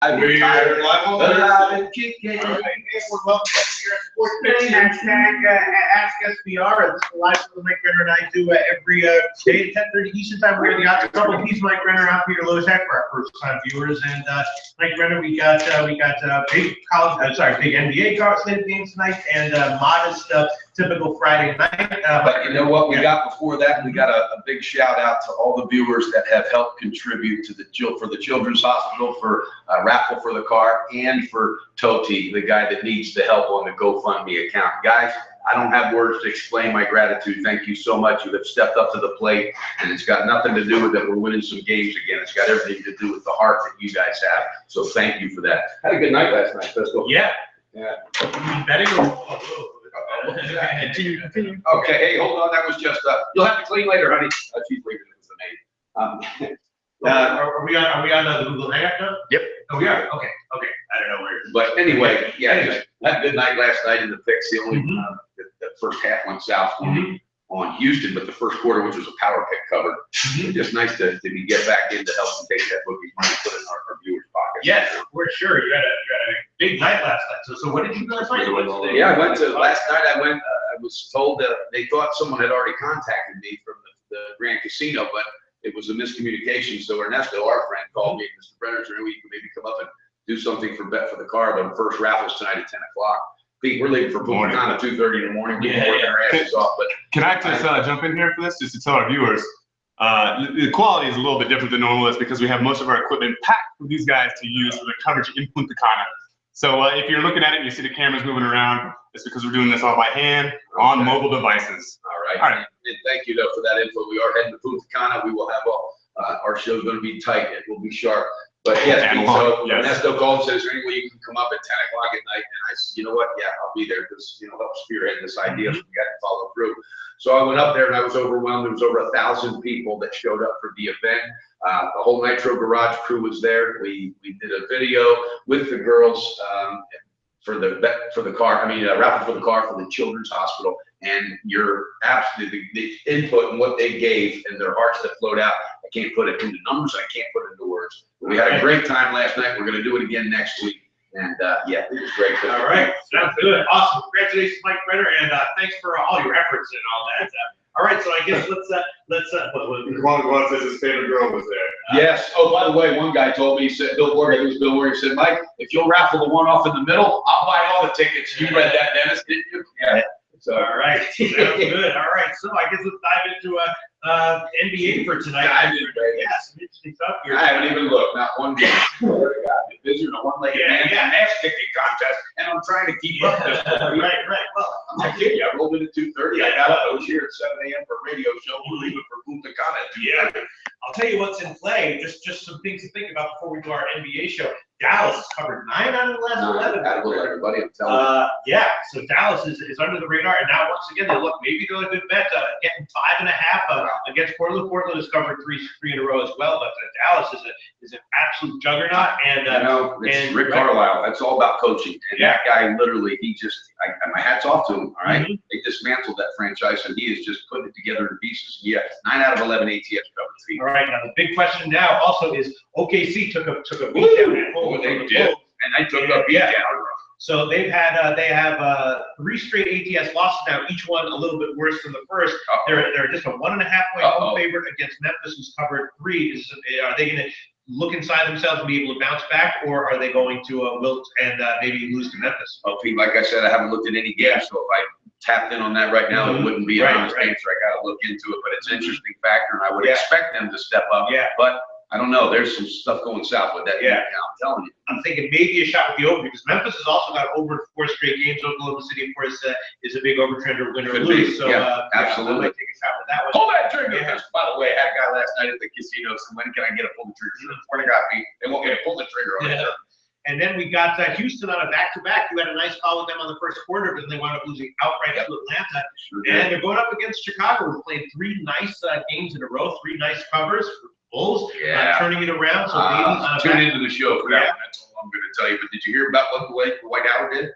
We're alive and kicking. All right. Hey, we're welcome here at Sportsbook. Hashtag Ask SBR. It's live with Mike Renner and I do every day at 10:30 Eastern Time. We're in the Odds Trouble. He's Mike Renner. I'm Peter Lozak for our first-time viewers. And Mike Renner, we got big big NBA slate games tonight and modest typical Friday night. But you know what we got before that? We got a big shout out to all the viewers that have helped contribute to the Children's Hospital, for raffle for the car, and for Toti, the guy that needs the help on the GoFundMe account. Guys, I don't have words to explain my gratitude. Thank you so much. You have stepped up to the plate, and it's got nothing to do with that we're winning some games again. It's got everything to do with the heart that you guys have. So thank you for that. Had a good night last night, Fiscal. Yeah. Betting Continue. Okay, hey, hold on. That was just you'll have to clean later, honey. She's leaving. It was the maid. Are we on the Google Hangout now? Yep. Oh, we are. Okay. I don't know where. But anyway, yeah, just had a good night last night in the picks. The only the first half went south on Houston, but the first quarter, which was a power pick, covered. Just nice to get back in to help them take that bookie money, put it in our viewers' pockets. Yes, for sure. You had a big night last night. So what did you do last night? Yeah, last night. I was told that they thought someone had already contacted me from the Grand Casino, but it was a miscommunication. So Ernesto, our friend, called me, Mr. Brenner, so we can maybe come up and do something for Bet for the Car. The first raffles tonight at 10 o'clock. Pete, we're leaving for Punta Cana at 2:30 in the morning. We're working our asses off. But can I just jump in here for this, just to tell our viewers? The quality is a little bit different than normal. It's because we have most of our equipment packed for these guys to use for the coverage in Punta Cana. So if you're looking at it and you see the cameras moving around, it's because we're doing this all by hand on mobile devices. All right. And thank you for that info. We are heading to Punta Cana. We will have our show's going to be tight. It will be sharp. But yes, so Ernesto called and said, is there any way you can come up at 10 o'clock at night? And I said, you know what? Yeah, I'll be there, because, help spearhead this idea. So we got to follow through. So I went up there and I was overwhelmed. There was over 1,000 people that showed up for the event. The whole Nitro Garage crew was there. We did a video with the girls for the car. Raffle for the car for the Children's Hospital. And the input and what they gave and their hearts that flowed out, I can't put it into numbers. I can't put it into words. We had a great time last night. We're going to do it again next week. And it was great. All right, sounds good. Awesome. Congratulations, Mike Renner, and thanks for all your efforts and all that. All right, so I guess let's Juan says his favorite girl was there. Yes. Oh, by the way, one guy told me, he said, Bill Warrior said, Mike, if you'll raffle the one off in the middle, I'll buy all the tickets. You read that, Dennis, didn't you? Yeah. So, all right. Sounds good. All right. So I guess let's dive into NBA for tonight. Yeah, some interesting stuff here. I haven't even looked. Not one game. Busy in a one-legged ass kicking contest, and I'm trying to keep up this. Right. Well, I'm not kidding you. I rolled in at 2:30. I got up. I was here at 7 a.m. for a radio show. We're leaving for Punta Cana at 2:30. Yeah. I'll tell you what's in play. Just some things to think about before we do our NBA show. Dallas has covered 9 out of the last 11. Gotta go, everybody. I'm telling you. So Dallas is under the radar, and now once again maybe they're a good bet. Getting 5.5 against Portland. Portland has covered three in a row as well, but Dallas is an absolute juggernaut. And it's Rick Carlisle. That's all about coaching. And that guy literally, my hat's off to him. All right, they dismantled that franchise, and he is just putting it together in pieces. Yeah, 9 out of 11 ATS covered. All right, now the big question now also is OKC took a beat down at home. They did, and they took a beat down. So they have 3 straight ATS losses now, each one a little bit worse than the first. They're just a 1.5 point home favorite against Memphis, who's covered 3. Are they going to look inside themselves and be able to bounce back, or are they going to wilt and maybe lose to Memphis? Well, Pete, like I said, I haven't looked at any games, so if I tapped in on that right now, it wouldn't be an honest answer. I got to look into it, but it's an interesting factor, and I would expect them to step up. But I don't know. There's some stuff going south with that. I'm telling you. I'm thinking maybe a shot with the over, because Memphis has also got over 4 straight games. Oklahoma City, of course, is a big overtrender, winner or lose. So absolutely. I might take a shot with that one. Pull that trigger. By the way, I had a guy last night at the casino. So when can I get a pull the trigger? Before they got me, they won't get a pull the trigger on it. And then we got Houston on a back-to-back. You had a nice call with them on the first quarter, but then they wound up losing outright to Atlanta. And they're going up against Chicago. We're playing 3 nice games in a row, 3 nice covers for Bulls. Turning it around. So maybe tune into the show for that one. That's all I'm going to tell you. But did you hear about what Dwight Howard did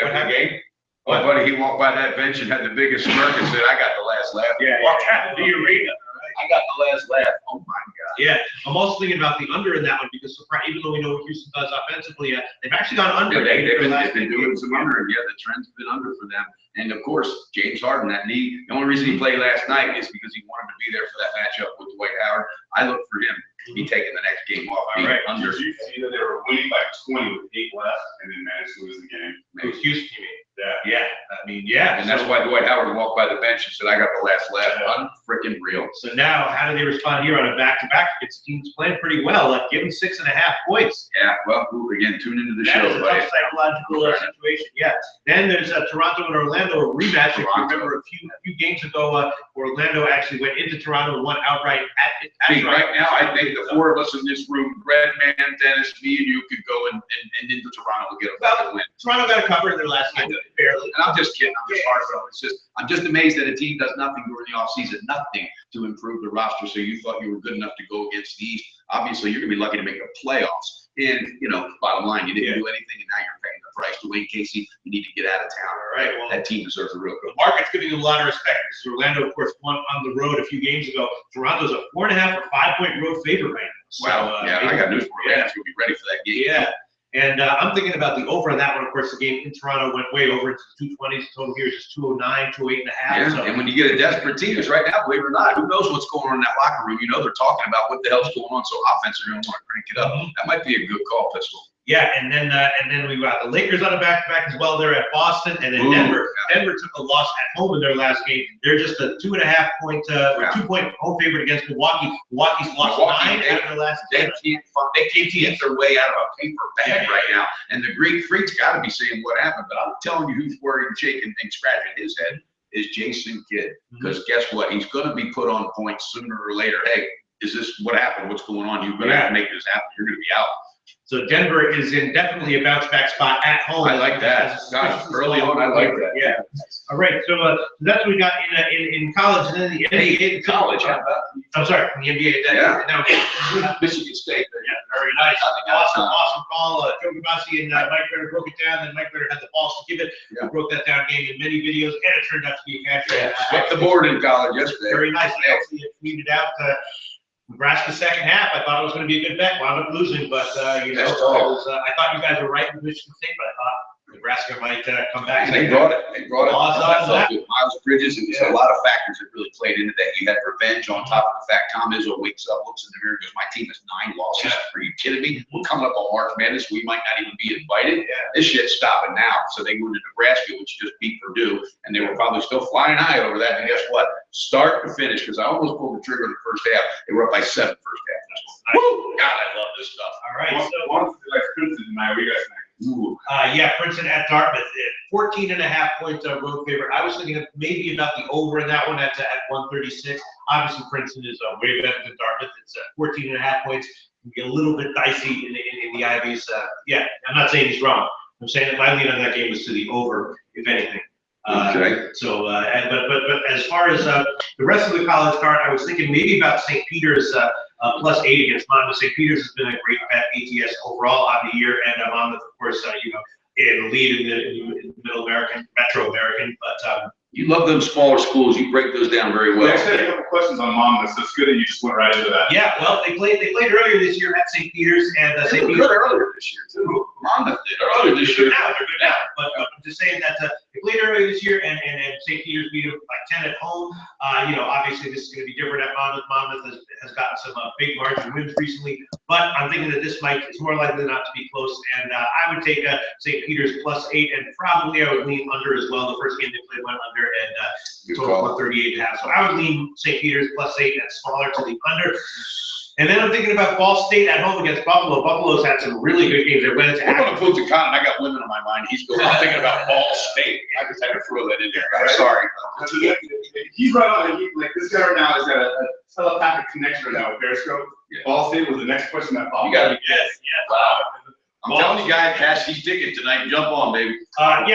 after the game? My buddy, he walked by that bench and had the biggest smirk and said, "I got the last laugh." Walked out of the arena. I got the last laugh. Oh my God. Yeah, I'm also thinking about the under in that one because even though we know what Houston does offensively, they've actually gone under. They've been doing some under, and yeah, the trend's been under for them. And of course, James Harden, that knee, the only reason he played last night is because he wanted to be there for that matchup with Dwight Howard. I look for him to be taking the next game off. All right. Under. Did you see that they were winning by 20 with 8 left and then managed to lose the game? It was Houston, you mean? Yeah. Yeah, I mean, yeah. And that's why Dwight Howard walked by the bench and said, I got the last laugh. Unfreaking real. So now, how do they respond here on a back-to-back against teams playing pretty well? Give them 6.5 points. Yeah, well, again, tune into the That show. is a tough psychological situation. Yeah. Then there's Toronto and Orlando, a rematch. If you remember a few games ago, Orlando actually went into Toronto and won outright at Right now, I think the four of us in this room, Redman, Dennis, me, and you, could go and into Toronto and get a win. Toronto got a cover in their last game, barely. And I'm just kidding. I'm just heartfelt. It's just, I'm just amazed that a team does nothing during the offseason, nothing to improve the roster. So you thought you were good enough to go against the East. Obviously, you're going to be lucky to make the playoffs. And, bottom line, you didn't do anything, and now you're paying the price. Dwayne Casey, you need to get out of town. All right. Well, that team deserves a real good. The market's giving you a lot of respect because Orlando, of course, won on the road a few games ago. Toronto's a 4.5 or 5 point road favorite right now. So, wow. I got news for you. You'll be ready for that game. Yeah. And I'm thinking about the over on that one. Of course, the game in Toronto went way over into the 220s. The total here is just 209, 208.5. Yeah, so. and when you get a desperate team, it's right now, believe it or not, who knows what's going on in that locker room? They're talking about what the hell's going on, so offense are going to want to crank it up. That might be a good call, Pistol. Yeah, and then we got the Lakers on a back-to-back as well. They're at Boston, and then Denver. Denver took a loss at home in their last game. They're just a 2.5 point, 2 point home favorite against Milwaukee. Milwaukee's lost 9 out of their last game. They can't get their way out of a paper bag right now. And the Greek Freak's got to be saying what happened. But I'm telling you who's worried and shaking and scratching his head is Jason Kidd. Because guess what? He's going to be put on points sooner or later. Hey, is this what happened? What's going on? You're going to have to make this happen. You're going to be out. So Denver is in definitely a bounce back spot at home. I like that. Gosh, early on, I like that. Yeah. All right. So that's what we got in college, and then the NBA. College. I'm sorry, the NBA. Now, Michigan State. Yeah, very nice. Awesome call. Joe Gabassi and Mike Brenner broke it down. Then Mike Brenner had the balls to give it. We broke that down game in many videos, and it turned out to be a cash. Swept the board in college yesterday. Very nice. I actually tweeted out. Nebraska second half, I thought it was going to be a good bet. Wound up losing, but I thought you guys were right with Michigan State, but I thought Nebraska might come back. They brought it. Awesome. Miles Bridges, and there's a lot of factors that really played into that. You had revenge on top of the fact Tom Izzo wakes up, looks in the mirror, and goes, "My team has 9 losses. Are you kidding me? We're coming up on March Madness. We might not even be invited. This shit's stopping now." So they go into Nebraska, which just beat Purdue, and they were probably still flying high over that. And guess what? Start to finish, because I almost pulled the trigger in the first half. They were up by 7 first half. Woo! God, I love this stuff. All right. Once like Princeton tonight, we got Princeton at Dartmouth, 14.5 point road favorite. I was thinking maybe about the over in that one at 136. Obviously, Princeton is way better than Dartmouth. It's 14.5 points. It can be a little bit dicey in the Ivies. I'm not saying he's wrong. I'm saying that my lead on that game was to the over, if anything. Okay. So, but as far as the rest of the college card, I was thinking maybe about St. Peter's +8 against Monmouth. St. Peter's has been a great bet, ATS overall on the year, and Monmouth, of course, in the lead in the Middle American, Metro American. But you love them smaller schools. You break those down very well. I actually had a couple questions on Monmouth, so it's good that you just went right into that. Yeah, well, they played earlier this year at St. Peter's, and St. Peter's good earlier this year too. Monmouth did earlier this year. They're good now. But I'm just saying that they played earlier this year, and St. Peter's beat them by 10 at home. Obviously this is going to be different at Monmouth. Monmouth has gotten some big margin wins recently, but I'm thinking that this is more likely not to be close. And I would take St. Peter's +8, and probably I would lean under as well. The first game they played went under, and total 38.5. So I would lean St. Peter's +8 and smaller to the under. And then I'm thinking about Ball State at home against Buffalo. Buffalo's had some really good games. They went into We're going to Punta Cana, and I got women on my mind. I'm thinking about Ball State. I just had to throw that in there. I'm sorry. He's right on. This guy right now has got a telepathic connection right now with Periscope. Yeah. Ball State was the next question that popped. You got it. Yes. Wow. I'm telling you guys, cash these tickets tonight. Jump on, baby. So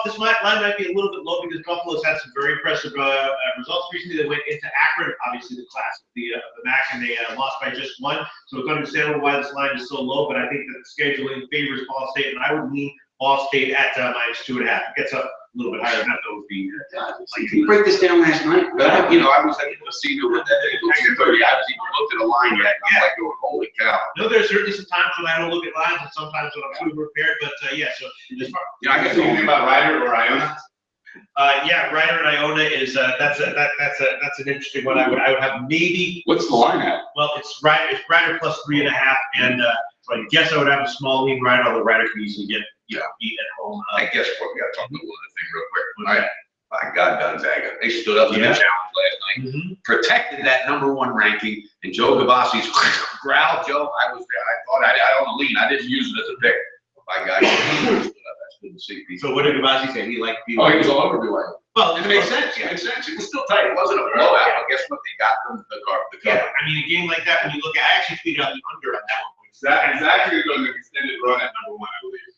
this line might be a little bit low because Buffalo's had some very impressive results recently. They went into Akron, obviously the class of the MAC, and they lost by just 1. So it's understandable why this line is so low, but I think that the scheduling favors Ball State, and I would lean Ball State at -2.5. It gets up little bit higher than that, that would be. You break this down last night, but I was at the casino with that. I haven't even looked at a line yet. I'm like, holy cow. No, there's certainly some times when I don't look at lines, and sometimes when I'm fully prepared. But yeah, so as far. I guess anything about Ryder or Iona? Yeah, Ryder and Iona is that's an interesting one. I would have maybe. What's the line at? Well, it's Ryder plus 3.5, and so I guess I would have a small lean Ryder, although Ryder can easily get beat at home. I guess what we got to talk about one other thing real quick. All right. My God, Gonzaga, they stood up to the challenge last night, protected that #1 ranking, and Joe Gavassi's growl. Joe, I thought I don't lean. I didn't use it as a pick. My God, that's good to see. So what did Gavassi say? He liked being. Oh, he was all over Dwayne. Well, it made sense. It made sense. It was still tight. It wasn't a blowout. But guess what? They got the cover. Yeah, I mean, a game like that, when you look at, I actually tweeted out the under on that one. Exactly going to extended run at #1, I believe.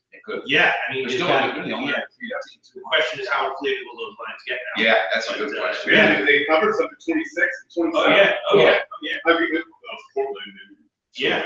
Yeah, I mean, the question is how inflatable those lines get now. Yeah, that's a good question. Yeah, they covered something 26, 27. Oh yeah. I mean, Portland. Yeah.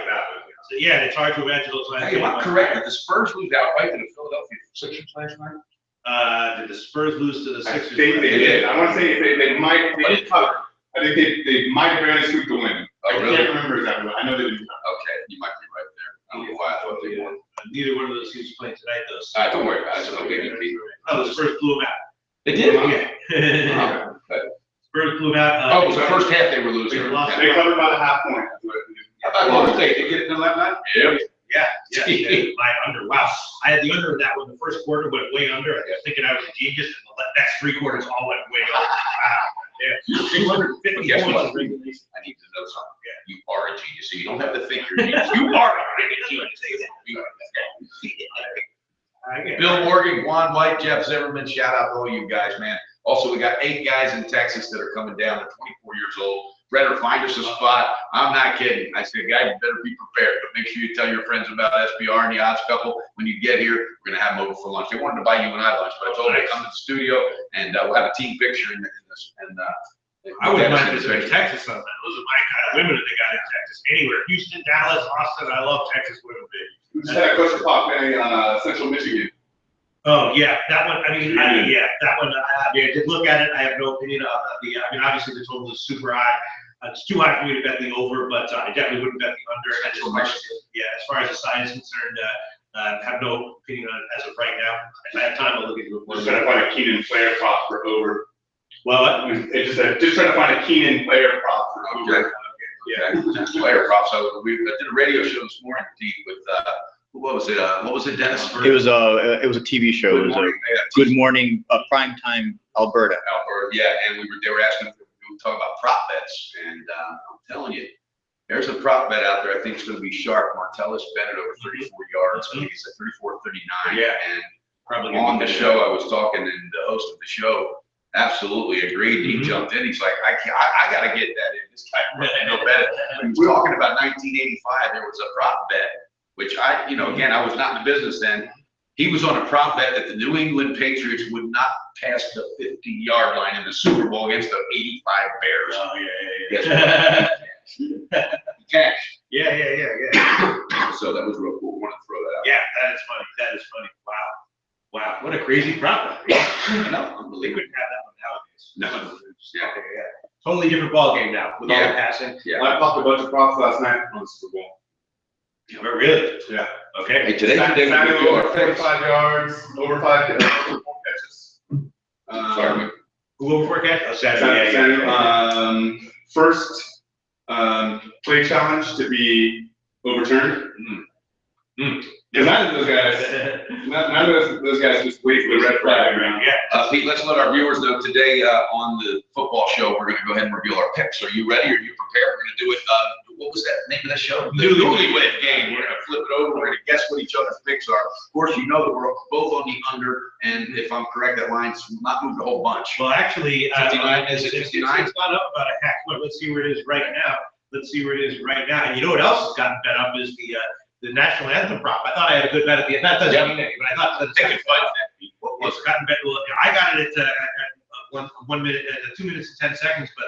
So, yeah, it's hard to imagine those lines. Hey, am I correct that the Spurs lose outright to the Philadelphia Sixers last night? Did the Spurs lose to the Sixers? I think they did. I want to say they didn't cover. I think they might have barely scooped the win. I can't remember exactly. I know they didn't cover. Okay, you might be right there. I don't know why I thought they won. Neither one of those teams playing tonight, though. So. Don't worry about it. It's okay. Oh, the Spurs blew them out. They did? Yeah. Spurs blew them out. Oh, it was the first half they were losing. They covered by the half point. How about Golden State? They get it done last night? Yeah. My under. Wow. I had the under of that one. The first quarter went way under. I was thinking I was a genius, and the next 3 quarters all went way over. Wow. Yeah. 250 points. I need to know something. Yeah. You are a genius, so you don't have to think you're a genius. You are a genius. Bill Morgan, Juan White, Jeff Zimmerman, shout out to all you guys, man. Also, we got 8 guys in Texas that are coming down. They're 24 years old. Better find us a spot. I'm not kidding. I said, guys, you better be prepared. But make sure you tell your friends about SBR and the Odds Couple. When you get here, we're going to have them over for lunch. They wanted to buy you and I lunch, but I told them to come to the studio, and we'll have a team picture in this. And I wouldn't mind visiting Texas sometime. Those are my kind of women that they got in Texas. Anywhere. Houston, Dallas, Austin. I love Texas women, baby. We just had a question pop in on Central Michigan. Oh yeah, that one. I mean, that one. I did look at it. I have no opinion of the. I mean, obviously the total is super high. It's too high for me to bet the over, but I definitely wouldn't bet the under. As far as the side is concerned, I have no opinion on it as of right now. If I have time, I'll look into it more. Just trying to find a Keenan player prop for over. Well, just trying to find a Keenan player prop for over. Okay. Player prop. So we did a radio show this morning with what was it? What was it, Dennis? It was a TV show. It was Good Morning Primetime Alberta. Yeah, and they were asking. We were talking about prop bets, and I'm telling you, there's a prop bet out there. I think it's going to be sharp. Martellus Bennett over 34 yards. I think he's at 34-39. Yeah, and probably on the show, I was talking, and the host of the show absolutely agreed. He jumped in. He's like, I got to get that in. This guy no bet. When he was talking about 1985, there was a prop bet, which again, I was not in the business then. He was on a prop bet that the New England Patriots would not pass the 50-yard line in the Super Bowl against the 85 Bears. Oh, yeah. Cash. Yeah. So that was real cool. I want to throw that out. Yeah, that is funny. Wow. What a crazy prop bet. I know. They couldn't have that one nowadays. No. Yeah. Totally different ball game now with all the passing. Yeah. I popped a bunch of props last night on the Super Bowl. Yeah, really? Yeah. Okay. Hey, today over 45 yards, over 4 catches. Sorry. Who over 4 catches? Saturday. First play challenge to be overturned. Because none of those guys just wait for the red flag. Pete, let's let our viewers know today on the football show, we're going to go ahead and reveal our picks. Are you ready? Are you prepared? We're going to do it. What was that name of that show? The Newlywed Game. We're going to flip it over. We're going to guess what each other's picks are. Of course, you know that we're both on the under, and if I'm correct, that line's not moved a whole bunch. Well, actually, 59, is it 59? It's gone up about a half point. Let's see where it is right now. And you know what else has gotten bet up is the national anthem prop. I thought I had a good bet at the end. That doesn't mean anything, but I thought the second fight it's gotten bet. Well, I got it at 1 minute, 2 minutes and 10 seconds, but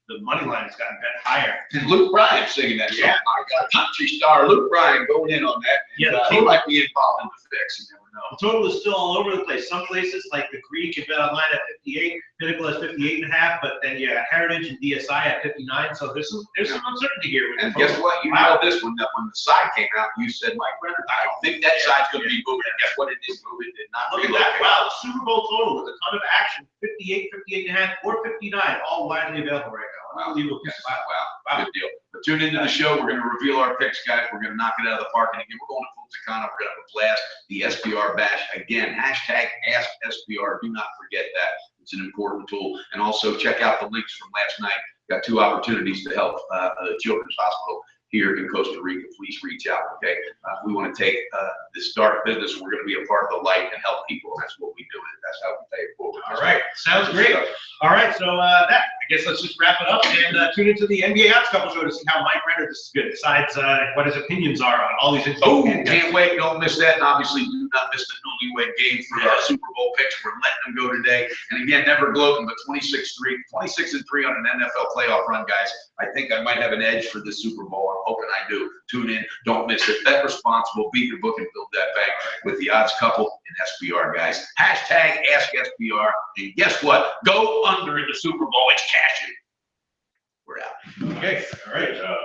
the money line has gotten bet higher. And Luke Bryan singing that song. Yeah. My God, country star Luke Bryan going in on that. Yeah, he might be involved in the fix. You never The total is still all over the place. Some places like the Greek and Bet Online at 58, Pinnacle has 58.5, but then you got Heritage and DSI at 59. So there's some uncertainty here. With And the guess total. what? You know this one, that when the side came out, you said, Mike Renner, I don't think that side's gonna be moving. And guess what? It is moving. It did not Look at relocate. that. Wow, the Super Bowl total with a ton of action. 58, 58.5, or 59, all widely available right now. Unbelievable. Yes. Wow. Good deal. But tune into the show. We're gonna reveal our picks, guys. We're gonna knock it out of the park. And again, we're going to Punta Cana. We're gonna have a blast. The SBR Bash. Again, hashtag Ask SBR. Do not forget that. It's an important tool. And also check out the links from last night. Got 2 opportunities to help the Children's Hospital here in Costa Rica. Please reach out, okay? We want to take this dark business. We're going to be a part of the light and help people. That's what we do. That's how we pay it forward. All right, sounds great. All right, so I guess let's just wrap it up and tune into the NBA Odds Couple show to see how Mike Renner decides what his opinions are on all these. Oh, can't wait. Don't miss that. And obviously, do not miss the newlywed game for our Super Bowl picks. We're letting them go today. And again, never gloating, but 26-3 on an NFL playoff run, guys. I think I might have an edge for this Super Bowl. I'm hoping I do. Tune in. Don't miss it. Bet responsible. Beat your book and build that bank with the Odds Couple and SBR, guys. Hashtag Ask SBR. And guess what? Go under in the Super Bowl. It's cashing. We're out. Okay, all right.